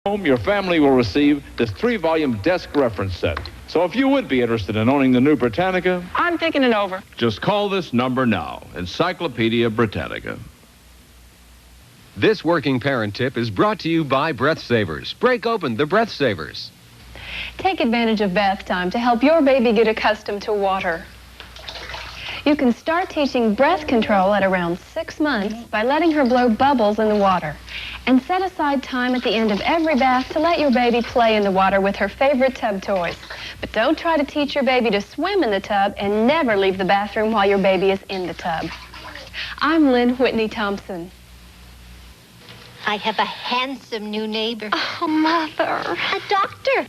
home, your family will receive this 3-volume desk reference set. So if you would be interested in owning the new Britannica, I'm thinking it over. just call this number now. Encyclopedia Britannica. This working parent tip is brought to you by Breath Savers. Break open the Breath Savers. Take advantage of bath time to help your baby get accustomed to water. You can start teaching breath control at around 6 months by letting her blow bubbles in the water. And set aside time at the end of every bath to let your baby play in the water with her favorite tub toys. But don't try to teach your baby to swim in the tub and never leave the bathroom while your baby is in the tub. I'm Lynn Whitney Thompson. I have a handsome new neighbor. Oh, Mother. A doctor.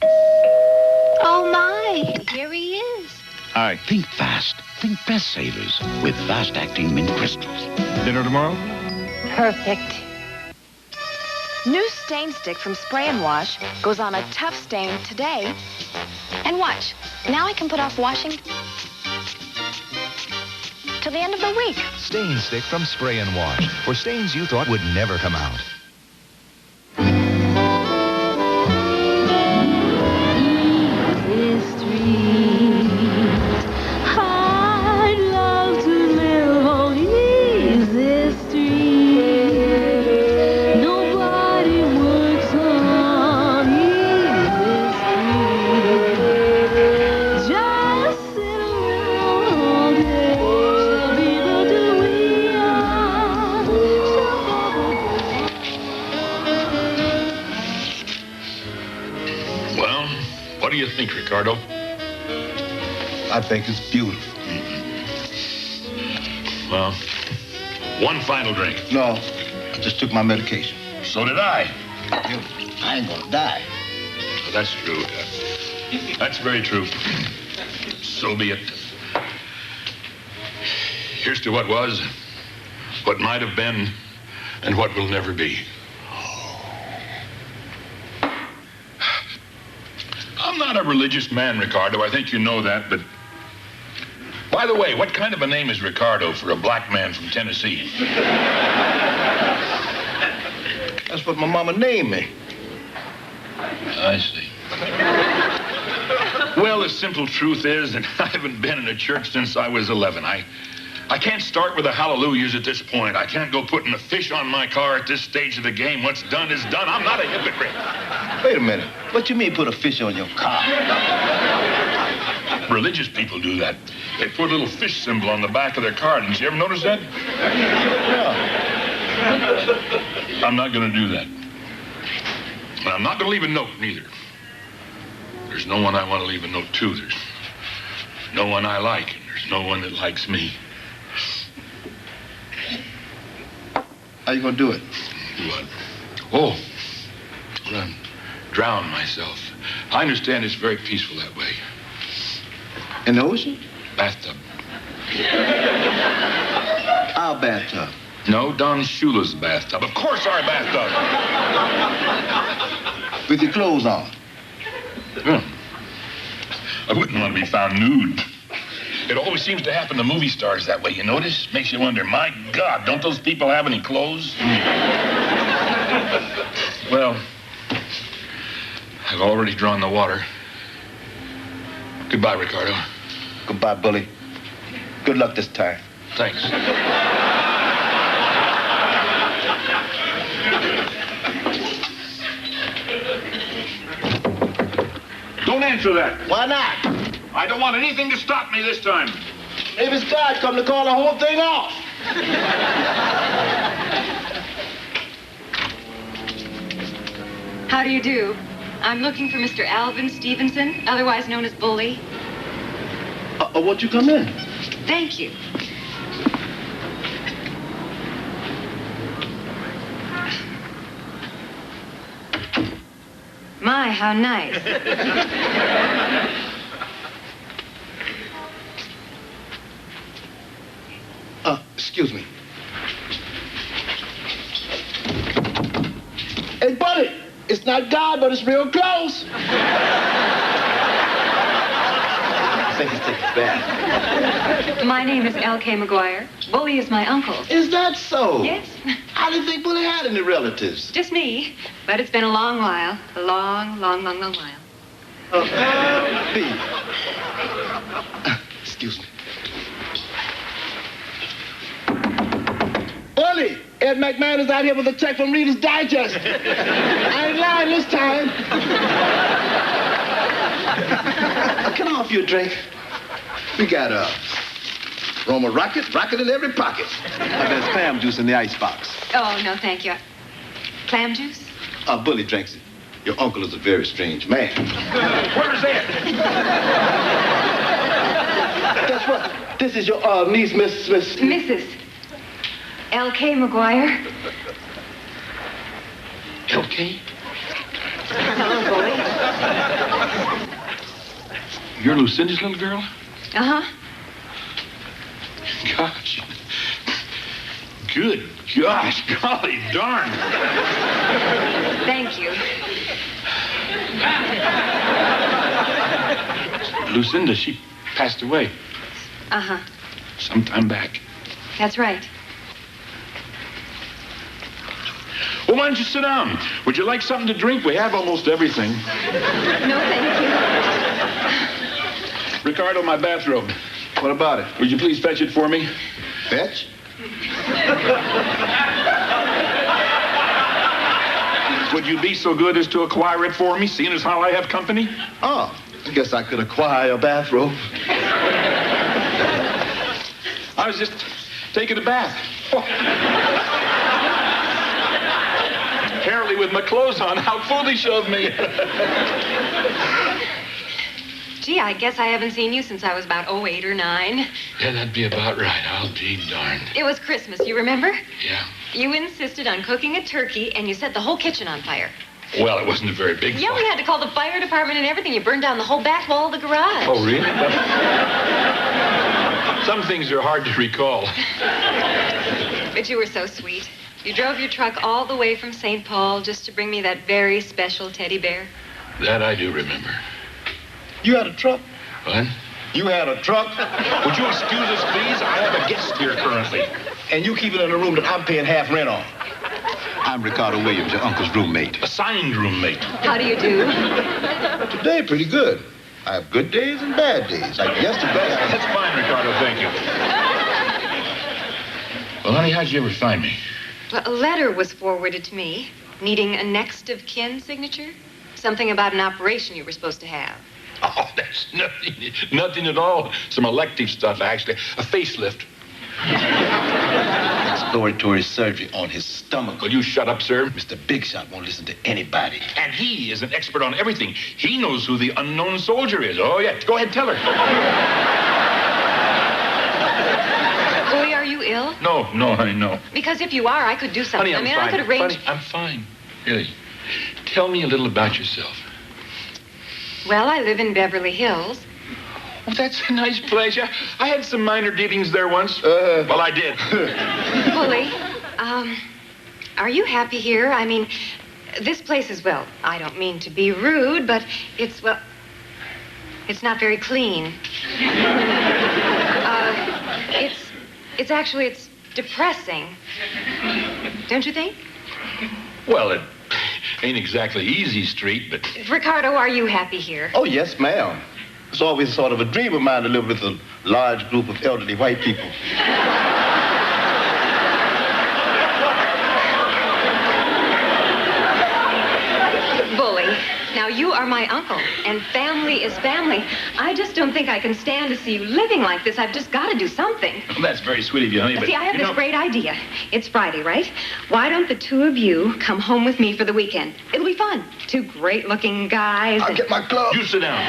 Oh, my. Here he is. Hi. Think fast. Think Breath Savers with fast-acting mint crystals. Dinner tomorrow? Perfect. New stain stick from Spray and Wash goes on a tough stain today. And watch. Now I can put off washing till the end of the week. Stain Stick from Spray and Wash for stains you thought would never come out. What do you think, Ricardo? I think it's beautiful. Well, one final drink. No, I just took my medication. So did I. I ain't gonna die. Well, that's true. That's very true. So be it. Here's to what was, what might have been, and what will never be. I'm not a religious man, Ricardo. I think you know that, but... By the way, what kind of a name is Ricardo for a black man from Tennessee? That's what my mama named me. I see. Well, the simple truth is that I haven't been in a church since I was 11. I can't start with the hallelujahs at this point. I can't go putting a fish on my car at this stage of the game. What's done is done. I'm not a hypocrite. Wait a minute. What you mean put a fish on your car? Religious people do that. They put a little fish symbol on the back of their car. Didn't you ever notice that? Yeah. I'm not going to do that. And I'm not going to leave a note, neither. There's no one I want to leave a note to. There's no one I like, and there's no one that likes me. How you gonna do it? Do what? Oh, drown myself. I understand it's very peaceful that way. In the ocean? Bathtub. Our bathtub. No, Don Shula's bathtub. Of course our bathtub. With your clothes on. Yeah. I wouldn't want to be found nude. It always seems to happen to movie stars that way, you notice? Makes you wonder, my God, don't those people have any clothes? Well, I've already drawn the water. Goodbye, Ricardo. Goodbye, Bully. Good luck this time. Thanks. Don't answer that. Why not? I don't want anything to stop me this time. Maybe it's God come to call the whole thing off. How do you do? I'm looking for Mr. Alvin Stevenson, otherwise known as Bully. Won't you come in? Thank you. My, how nice. Excuse me. Hey, buddy, it's not God, but it's real close. think he's taking a bath. My name is L.K. McGuire. Bully is my uncle. Is that so? Yes. I didn't think Bully had any relatives. Just me. But it's been a long while. A long, long, long, long while. Excuse me. Bully, Ed McMahon is out here with a check from Reader's Digest. I ain't lying this time. Can I offer you a drink? We got Roma rocket in every pocket. There's clam juice in the icebox. Oh, no, thank you. Clam juice? Bully drinks it. Your uncle is a very strange man. Where's Ed? Guess what? This is your niece, Mrs. L.K. McGuire. L.K.? Hello, Bully. You're Lucinda's little girl? Uh-huh. Gosh. Good gosh, golly darn. Thank you. Lucinda, she passed away Uh-huh. some time back. That's right. Well, why don't you sit down? Would you like something to drink? We have almost everything. No, thank you. Ricardo, my bathrobe. What about it? Would you please fetch it for me? Fetch? Would you be so good as to acquire it for me, seeing as how I have company? Oh, I guess I could acquire a bathrobe. I was just taking a bath. Apparently with my clothes on. How foolish of me. Gee, I guess I haven't seen you since I was about 8 or 9. Yeah, that'd be about right. I'll be darned. It was Christmas, you remember? Yeah. You insisted on cooking a turkey, and you set the whole kitchen on fire. Well, it wasn't a very big Yeah, we had to call the fire department and everything. You burned down the whole back wall of the garage. Oh, really? Some things are hard to recall. But you were so sweet. You drove your truck all the way from St. Paul just to bring me that very special teddy bear. That I do remember. You had a truck? What? You had a truck? Would you excuse us, please? I have a guest here currently. And you keep it in a room that I'm paying half rent on. I'm Ricardo Williams, your uncle's roommate. Assigned roommate. How do you do? Today, pretty good. I have good days and bad days. Like yesterday. That's fine, Ricardo, thank you. Well, honey, how'd you ever find me? Well, a letter was forwarded to me needing a next of kin signature. Something about an operation you were supposed to have. Oh, that's nothing at all. Some elective stuff, actually. A facelift. Exploratory surgery on his stomach. Will you shut up, sir? Mr. Big Shot won't listen to anybody. And he is an expert on everything. He knows who the unknown soldier is. Oh, yeah. Go ahead, tell her. Boy, are you ill? No, honey, no. Because if you are, I could do something. Honey, I'm I fine. could arrange... Honey, I'm fine. Really. Tell me a little about yourself. Well, I live in Beverly Hills. Oh, that's a nice place. I had some minor dealings there once. Well, I did. Bully, are you happy here? I mean, this place is, well, I don't mean to be rude, but it's, well, it's not very clean. It's depressing. Don't you think? Well, it ain't exactly easy street, but... Ricardo, are you happy here? Oh, yes, ma'am. It's always sort of a dream of mine to live with a large group of elderly white people. Bully, now you are my uncle, and family is family. I just don't think I can stand to see you living like this. I've just got to do something. Well, that's very sweet of you, honey, but... See, I have this great idea. It's Friday, right? Why don't the two of you come home with me for the weekend? It'll be fun. Two great-looking guys. I'll get my club. You sit down.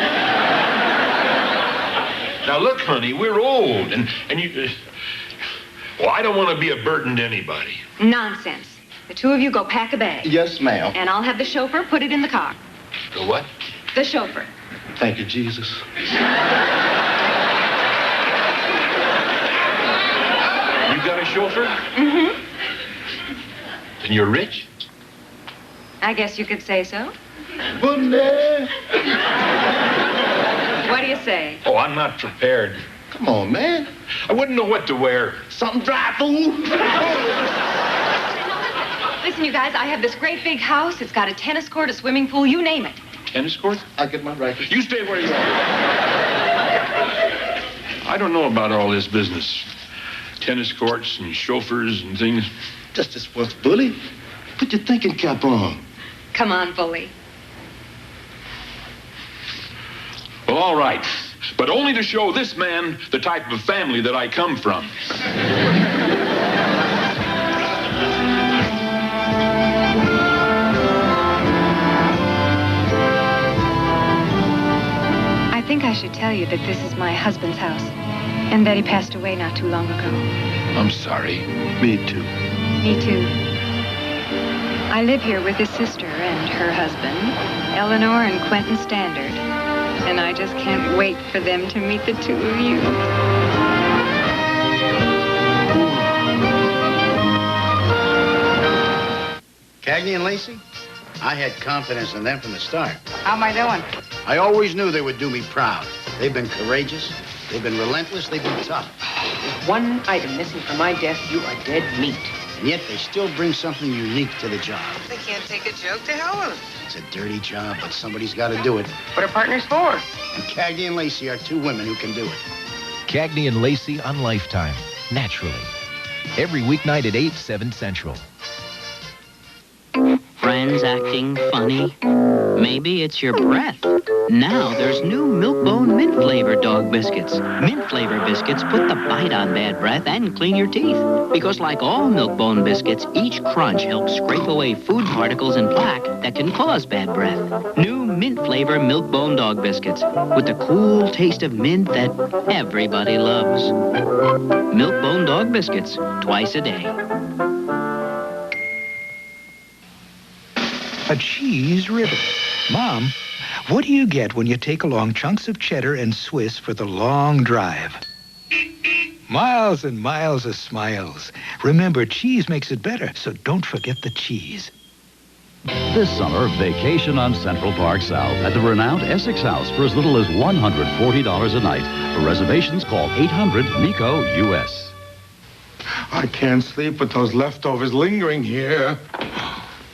Now, look, honey, we're old, and you... well, I don't want to be a burden to anybody. Nonsense. The two of you go pack a bag. Yes, ma'am. And I'll have the chauffeur put it in the car. The what? The chauffeur. Thank you, Jesus. You got a chauffeur? Mm-hmm. And you're rich? I guess you could say so. Bully. What do you say? Oh, I'm not prepared. Come on, man. I wouldn't know what to wear. Something dry, fool. Listen, you guys, I have this great big house. It's got a tennis court, a swimming pool, you name it. Tennis court? I'll get my racket. You stay where you are. I don't know about all this business. Tennis courts and chauffeurs and things. Just this once, Bully. Put your thinking cap on. Come on, Bully. Well, all right. But only to show this man the type of family that I come from. I think I should tell you that this is my husband's house, and that he passed away not too long ago. I'm sorry. Me too. Me too. I live here with his sister and her husband, Eleanor and Quentin Standard. And I just can't wait for them to meet the two of you. Cagney and Lacey? I had confidence in them from the start. How am I doing? I always knew they would do me proud. They've been courageous, they've been relentless, they've been tough. With one item missing from my desk, you are dead meat. And yet they still bring something unique to the job. They can't take a joke, to hell with it. It's a dirty job, but somebody's got to do it. What are partners for? And Cagney and Lacey are two women who can do it. Cagney and Lacey on Lifetime. Naturally. Every weeknight at 8, 7 Central. Friends acting funny? Maybe it's your breath. Now there's new Milk-Bone mint flavor dog biscuits. Mint flavor biscuits put the bite on bad breath and clean your teeth. Because like all Milk-Bone biscuits, each crunch helps scrape away food particles and plaque that can cause bad breath. New mint flavor Milk-Bone dog biscuits with the cool taste of mint that everybody loves. Milk-Bone dog biscuits, twice a day. A cheese ribbon. Mom, what do you get when you take along chunks of cheddar and Swiss for the long drive? Miles and miles of smiles. Remember, cheese makes it better, so don't forget the cheese. This summer, vacation on Central Park South at the renowned Essex House for as little as $140 a night. For reservations, call 800-NICO-US. I can't sleep with those leftovers lingering here.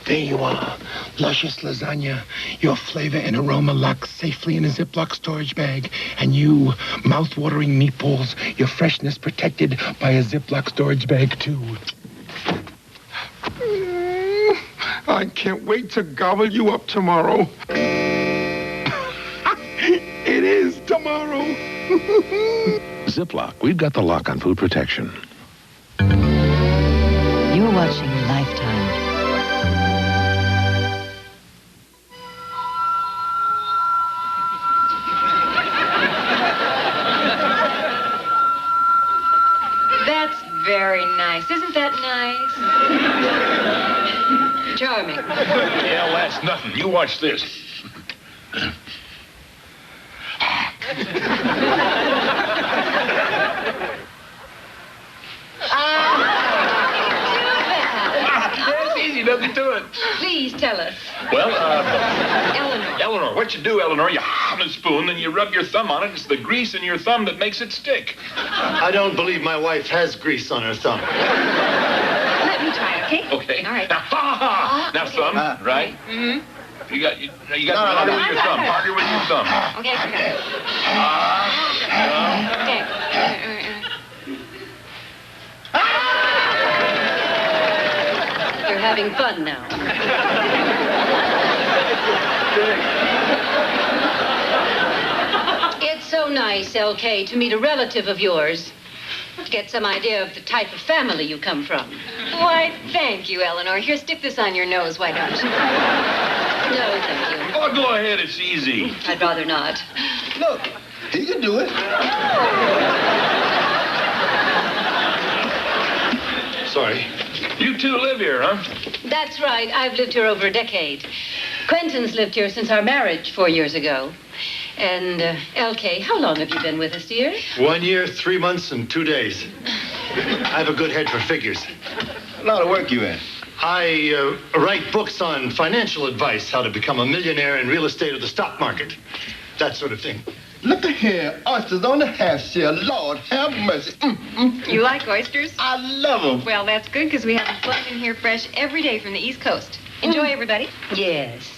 There you are. Luscious lasagna. Your flavor and aroma locked safely in a Ziploc storage bag. And you, mouth-watering meatballs, your freshness protected by a Ziploc storage bag, too. I can't wait to gobble you up tomorrow. It is tomorrow. Ziploc, we've got the lock on food protection. You're watching Lifetime. That's very nice. Isn't that nice? Charming. Yeah, well, that's nothing. You watch this. It's easy, nothing to it. Please tell us. Well, Eleanor. Eleanor, what you do, Eleanor, you hop a spoon, then you rub your thumb on it. It's the grease in your thumb that makes it stick. I don't believe my wife has grease on her thumb. Let me try, okay? Okay. All right. Now, now okay. thumb, right? Mm-hmm. You got harder with your thumb. Harder with your thumb. Okay, okay. Okay. You're having fun now. It's so nice, LK, to meet a relative of yours. To get some idea of the type of family you come from. Why, thank you, Eleanor. Here, stick this on your nose, why don't you? No, thank you. Oh, go ahead. It's easy. I'd rather not. Look, he can do it. Sorry. You two live here, huh? That's right. I've lived here over a decade. Quentin's lived here since our marriage 4 years ago. And, LK, how long have you been with us, dear? 1 year, 3 months, and 2 days. I have a good head for figures. A lot of work you in. I write books on financial advice, how to become a millionaire in real estate or the stock market, that sort of thing. Look at here, oysters on the half shell. Lord, have mercy. You like oysters? I love them. Well, that's good because we have them flown in here fresh every day from the East Coast. Enjoy, everybody. Yes.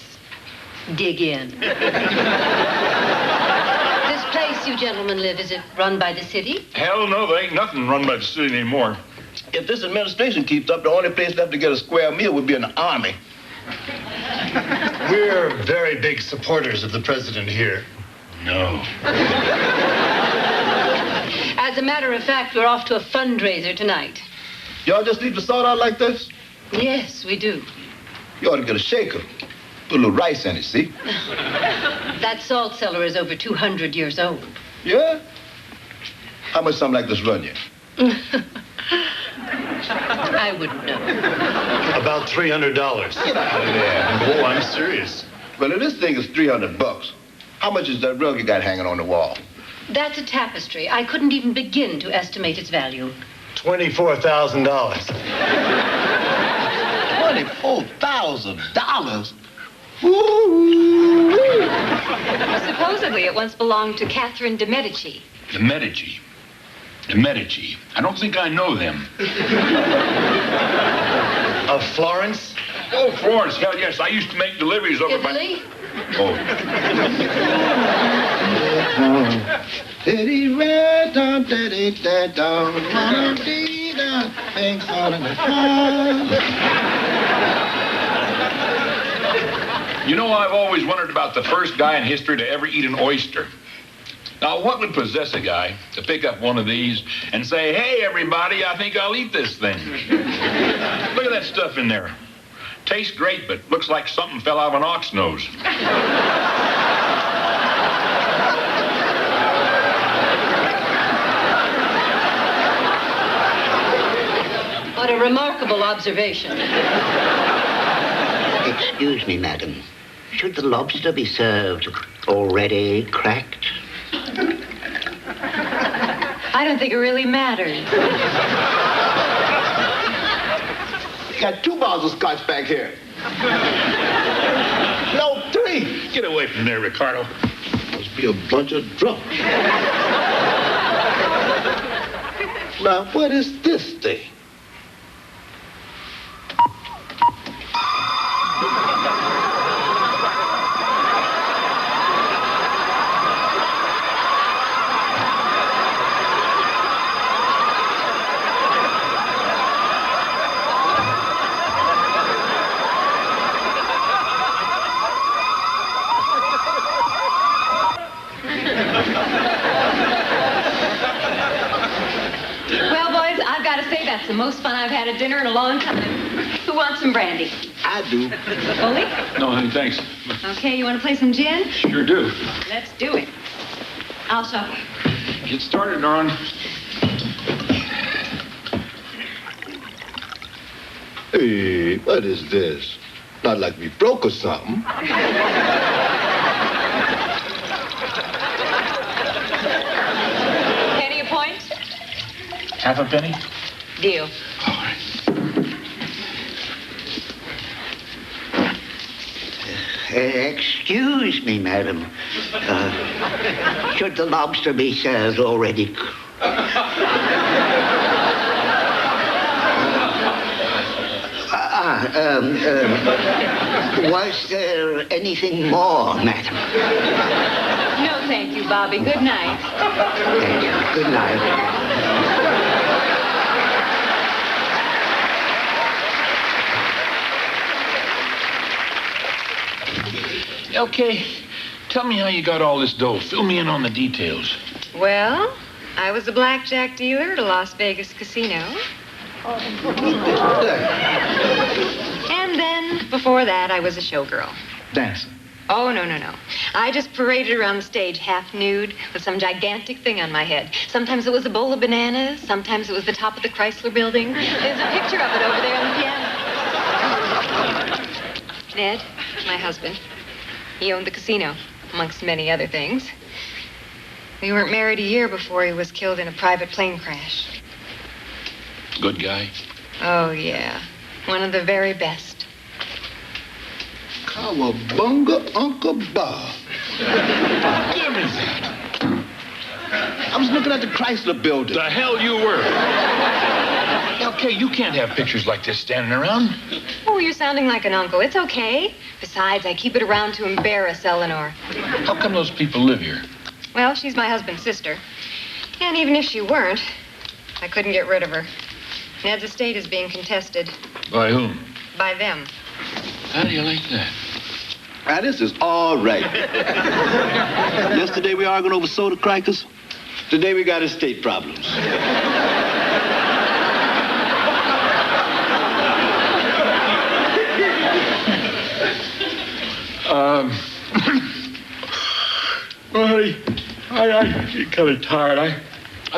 Dig in. This place you gentlemen live, is it run by the city? Hell no, there ain't nothing run by the city anymore. If this administration keeps up, the only place left to get a square meal would be in the army. We're very big supporters of the president here. No. As a matter of fact, we're off to a fundraiser tonight. Y'all just leave the salt out like this? Yes, we do. You ought to get a shaker. Put a little rice in it, see? That salt cellar is over 200 years old. Yeah? How much something like this run you? I wouldn't know. About $300. Get out of there. Oh, I'm serious. Well, if this thing is $300, how much is that rug you got hanging on the wall? That's a tapestry. I couldn't even begin to estimate its value. $24,000. $24,000? Supposedly, it once belonged to Catherine de Medici. The Medici. The Medici. I don't think I know them. Of Florence? Oh, Florence. Hell, yes. I used to make deliveries over Italy? Oh. Diddy red down, diddy dead down, diddy down, things falling apart. You know, I've always wondered about the first guy in history to ever eat an oyster. Now, what would possess a guy to pick up one of these and say, hey, everybody, I think I'll eat this thing? Look at that stuff in there. Tastes great, but looks like something fell out of an ox nose. What a remarkable observation. Excuse me, madam. Should the lobster be served already cracked? I don't think it really matters. You got 2 bottles of scotch back here. No, 3. Get away from there, Ricardo. Must be a bunch of drunks. Now, what is this thing? That's the most fun I've had at dinner in a long time. Who wants some brandy? I do. Bully? No, honey, thanks. Okay, you want to play some gin? Sure do. Let's do it. I'll shuffle. Get started, Dawn. Hey, what is this? Not like we broke or something. Penny a point? Half a penny? Deal. All right. Excuse me, madam. Should the lobster be served already? Was there anything more, madam? No, thank you, Bobby. Good night. Thank you. Good night. Okay, tell me how you got all this dough. Fill me in on the details. Well, I was a blackjack dealer at a Las Vegas casino. And then, before that, I was a showgirl. Dancing. Oh, no. I just paraded around the stage half nude with some gigantic thing on my head. Sometimes it was a bowl of bananas. Sometimes it was the top of the Chrysler building. There's a picture of it over there on the piano. Ned, my husband, he owned the casino, amongst many other things. We weren't married a year before he was killed in a private plane crash. Good guy? Oh, yeah. One of the very best. Cowabunga, Uncle Bob. Give me that. I was looking at the Chrysler building. The hell you were. Okay, you can't have pictures like this standing around. Oh, you're sounding like an uncle. It's okay. Besides, I keep it around to embarrass Eleanor. How come those people live here? Well, she's my husband's sister. And even if she weren't, I couldn't get rid of her. Ned's estate is being contested. By whom? By them. How do you like that? Now, this is all right. Yesterday we argued over soda crackers. Today we got estate problems. Well, honey, I get kind of tired. I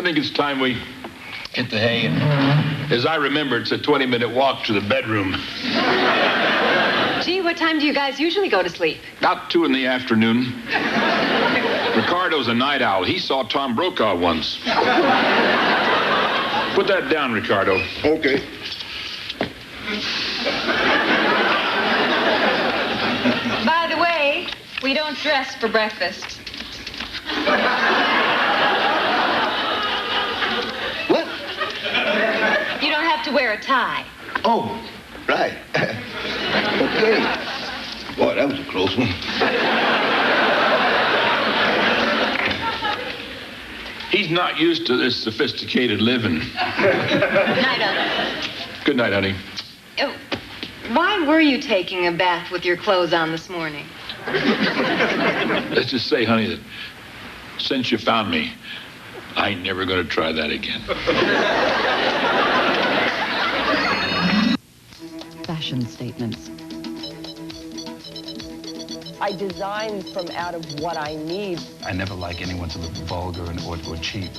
think it's time we hit the hay. And as I remember, it's a 20-minute walk to the bedroom. Gee, what time do you guys usually go to sleep? About 2 in the afternoon. Ricardo's a night owl. He saw Tom Brokaw once. Put that down, Ricardo. Okay. By the way, we don't dress for breakfast. What? You don't have to wear a tie. Oh, right. Okay. Boy, that was a close one. He's not used to this sophisticated living. Night, honey. Good night, honey. Oh, why were you taking a bath with your clothes on this morning? Let's just say, honey, that since you found me, I ain't never gonna try that again. Fashion statements. I design from out of what I need. I never like anyone to look vulgar or cheap.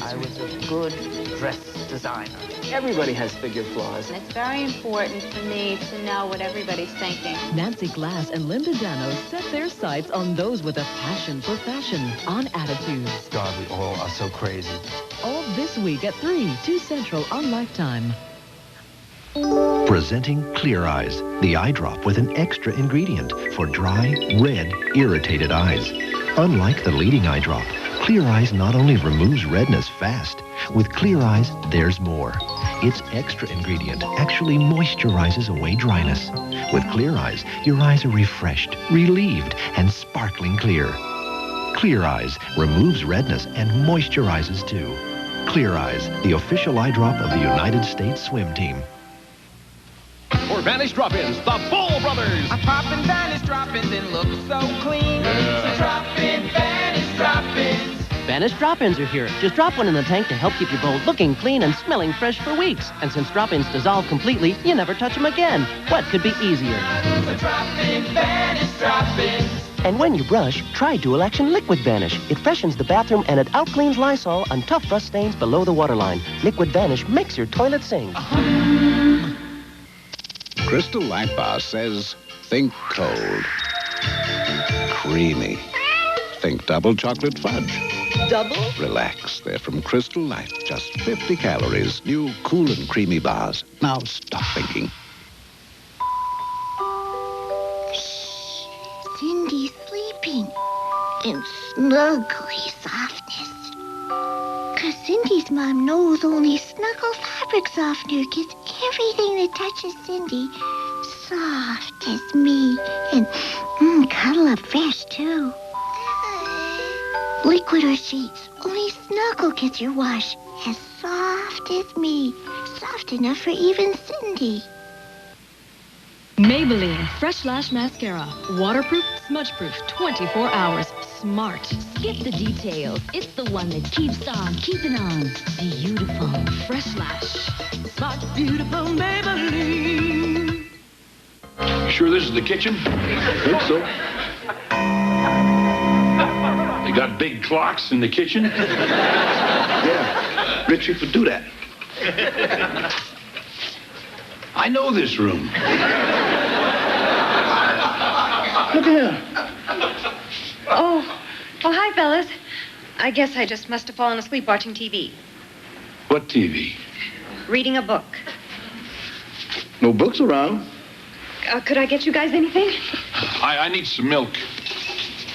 I was a good dress designer. Everybody has figure flaws. It's very important for me to know what everybody's thinking. Nancy Glass and Linda Dano set their sights on those with a passion for fashion, on attitudes. God, we all are so crazy. All this week at 3, 2 Central on Lifetime. Presenting Clear Eyes, the eye drop with an extra ingredient for dry, red, irritated eyes. Unlike the leading eye drop, Clear Eyes not only removes redness fast, with Clear Eyes, there's more. Its extra ingredient actually moisturizes away dryness. With Clear Eyes, your eyes are refreshed, relieved, and sparkling clear. Clear Eyes removes redness and moisturizes too. Clear Eyes, the official eye drop of the United States swim team. For Vanish Drop-Ins, the Bull Brothers. I pop in Vanish Drop-Ins and look so clean. So drop in Vanish Drop-Ins. Vanish Drop-Ins are here. Just drop one in the tank to help keep your bowl looking clean and smelling fresh for weeks. And since drop-ins dissolve completely, you never touch them again. What could be easier? So drop in Vanish Drop-Ins. And when you brush, try Dual Action Liquid Vanish. It freshens the bathroom and it out-cleans Lysol on tough rust stains below the waterline. Liquid Vanish makes your toilet sing. Crystal Light Bar says, think cold. Creamy. Think double chocolate fudge. Double? Relax. They're from Crystal Light. Just 50 calories. New cool and creamy bars. Now stop thinking. Cindy's sleeping in snuggly softness. 'Cause Cindy's mom knows only Snuggle Fabric Softener gets everything that touches Cindy soft as me and cuddle up fresh too. Liquid or sheets, only Snuggle gets your wash as soft as me, soft enough for even Cindy. Maybelline Fresh Lash Mascara. Waterproof, smudge-proof, 24 hours. Smart. Skip the details. It's the one that keeps on keeping on. Beautiful. Fresh Lash. Smart, beautiful Maybelline. Sure this is the kitchen? I think so. They got big clocks in the kitchen? Yeah. Rich people do that. I know this room. Look at him. Oh, hi, fellas. I guess I just must have fallen asleep watching TV. What TV? Reading a book. No books around. Could I get you guys anything? I need some milk.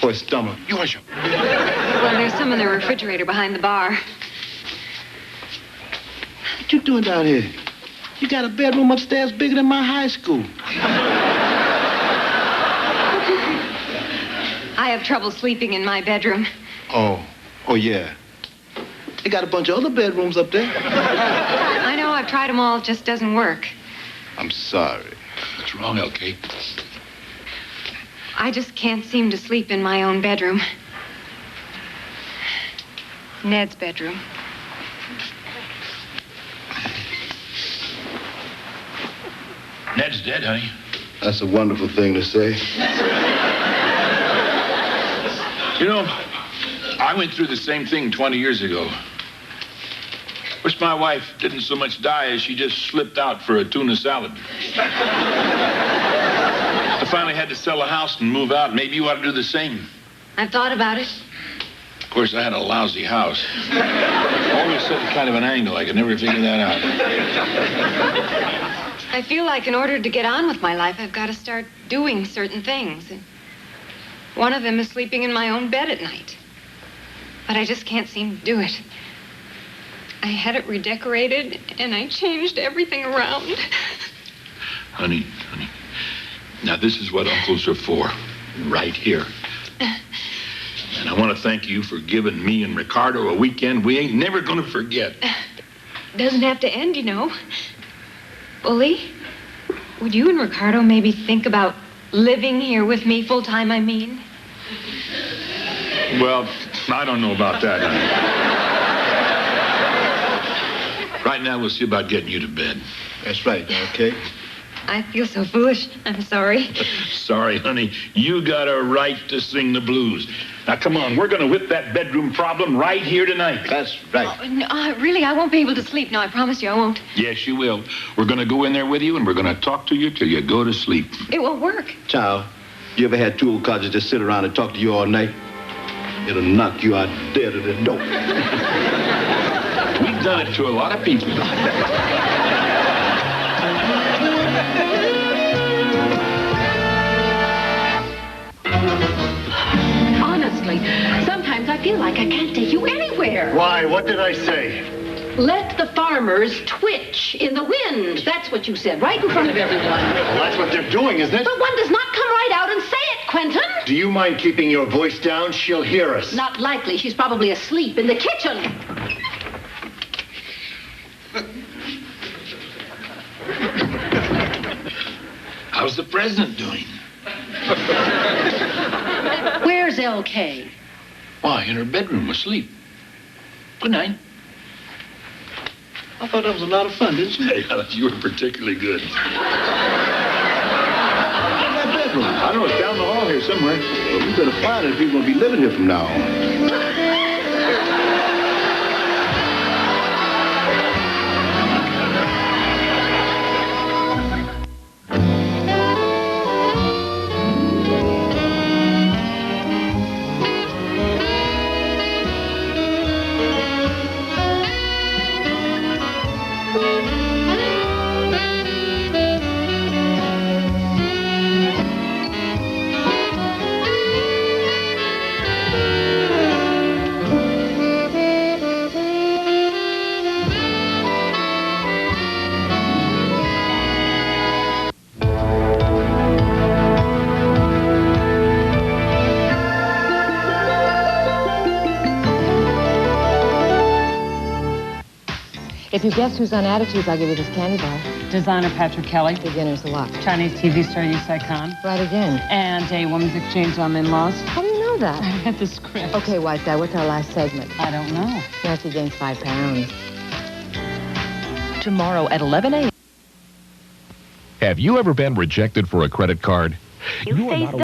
for his stomach. You want some? Well, there's some in the refrigerator behind the bar. What you doing down here? You got a bedroom upstairs bigger than my high school. I have trouble sleeping in my bedroom. Oh yeah. They got a bunch of other bedrooms up there. I know, I've tried them all. It just doesn't work. I'm sorry. What's wrong, LK? I just can't seem to sleep in my own bedroom. Ned's bedroom. Ned's dead, honey. That's a wonderful thing to say. You know, I went through the same thing 20 years ago. Wish my wife didn't so much die as she just slipped out for a tuna salad. I finally had to sell a house and move out. Maybe you ought to do the same. I've thought about it. Of course, I had a lousy house. Always set at kind of an angle. I could never figure that out. I feel like in order to get on with my life, I've got to start doing certain things. And one of them is sleeping in my own bed at night. But I just can't seem to do it. I had it redecorated, and I changed everything around. Honey. Now, this is what uncles are for. Right here. And I want to thank you for giving me and Ricardo a weekend we ain't never going to forget. Doesn't have to end, you know. Bully, would you and Ricardo maybe think about living here with me full-time, I mean? Well, I don't know about that, honey. Right now, we'll see about getting you to bed. That's right, okay? I feel so foolish. I'm sorry. Sorry, honey. You got a right to sing the blues. Now, come on. We're going to whip that bedroom problem right here tonight. That's right. Oh, no, really, I won't be able to sleep. No, I promise you I won't. Yes, you will. We're going to go in there with you, and we're going to talk to you till you go to sleep. It won't work. Child, you ever had two old codgers just sit around and talk to you all night? It'll knock you out dead at the door. We've done it to a lot of people. Honestly, sometimes I feel like I can't take you anywhere. Why? What did I say? Let the farmers twitch in the wind. That's what you said, right in front of everyone. Well, that's what they're doing, isn't it? But one does not come right out and say it, Quentin. Do you mind keeping your voice down? She'll hear us. Not likely. She's probably asleep in the kitchen. How's the president doing? Where's LK? Why, in her bedroom, asleep. Good night. I thought that was a lot of fun, didn't you? Hey, you were particularly good. That bedroom. I know it's down the hall here somewhere. Well, we better find it if we're going to be living here from now on. If you guess who's on Attitudes, I'll give you this candy bar. Designer Patrick Kelly. Beginner's luck. Chinese TV star Yusai Khan. Right again. And a woman's exchange on in-laws. How do you know that? I read the script. Okay, White Guy, what's our last segment? I don't know. Nancy gains 5 pounds. Tomorrow at 11 a.m. Have you ever been rejected for a credit card? You are not